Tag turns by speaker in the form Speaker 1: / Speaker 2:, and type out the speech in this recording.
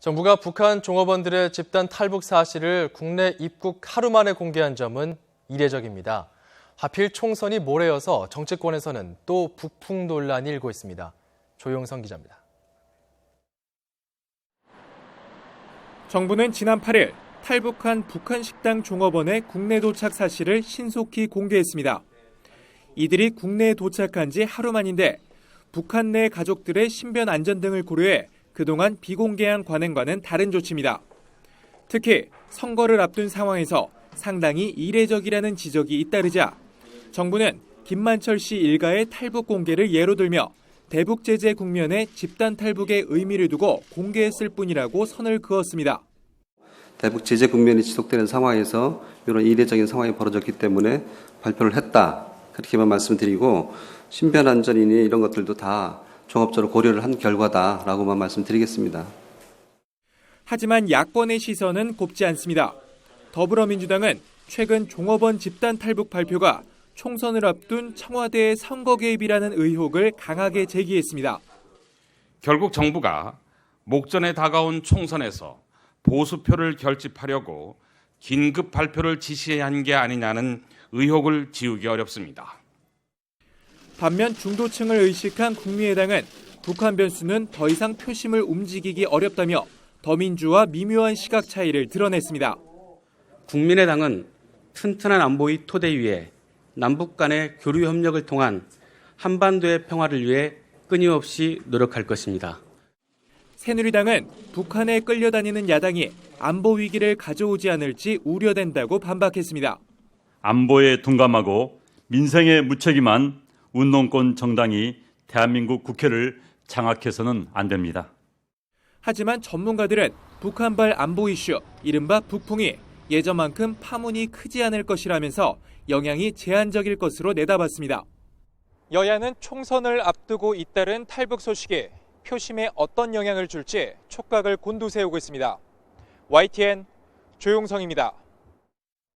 Speaker 1: 정부가 북한 종업원들의 집단 탈북 사실을 국내 입국 하루 만에 공개한 점은 이례적입니다. 하필 총선이 모레여서 정치권에서는 또 북풍 논란이 일고 있습니다. 조용성 기자입니다.
Speaker 2: 정부는 지난 8일 탈북한 북한 식당 종업원의 국내 도착 사실을 신속히 공개했습니다. 이들이 국내에 도착한 지 하루 만인데 북한 내 가족들의 신변 안전 등을 고려해 그동안 비공개한 관행과는 다른 조치입니다. 특히 선거를 앞둔 상황에서 상당히 이례적이라는 지적이 잇따르자 정부는 김만철 씨 일가의 탈북 공개를 예로 들며 대북 제재 국면에 집단 탈북의 의미를 두고 공개했을 뿐이라고 선을 그었습니다.
Speaker 3: 대북 제재 국면이 지속되는 상황에서 이런 이례적인 상황이 벌어졌기 때문에 발표를 했다. 그렇게만 말씀드리고 신변 안전이니 이런 것들도 다 종합적으로 고려를 한 결과다라고만 말씀드리겠습니다.
Speaker 2: 하지만 야권의 시선은 곱지 않습니다. 더불어민주당은 최근 종업원 집단 탈북 발표가 총선을 앞둔 청와대의 선거 개입이라는 의혹을 강하게 제기했습니다.
Speaker 4: 결국 정부가 목전에 다가온 총선에서 보수표를 결집하려고 긴급 발표를 지시한 게 아니냐는 의혹을 지우기 어렵습니다.
Speaker 2: 반면 중도층을 의식한 국민의당은 북한 변수는 더 이상 표심을 움직이기 어렵다며 더민주와 미묘한 시각 차이를 드러냈습니다.
Speaker 5: 국민의당은 튼튼한 안보의 토대 위에 남북 간의 교류 협력을 통한 한반도의 평화를 위해 끊임없이 노력할 것입니다.
Speaker 2: 새누리당은 북한에 끌려다니는 야당이 안보 위기를 가져오지 않을지 우려된다고 반박했습니다.
Speaker 6: 안보에 둔감하고 민생에 무책임한 운동권 정당이 대한민국 국회를 장악해서는 안 됩니다.
Speaker 2: 하지만 전문가들은 북한발 안보 이슈, 이른바 북풍이 예전만큼 파문이 크지 않을 것이라면서 영향이 제한적일 것으로 내다봤습니다. 여야는 총선을 앞두고 잇따른 탈북 소식이 표심에 어떤 영향을 줄지 촉각을 곤두세우고 있습니다. YTN 조용성입니다.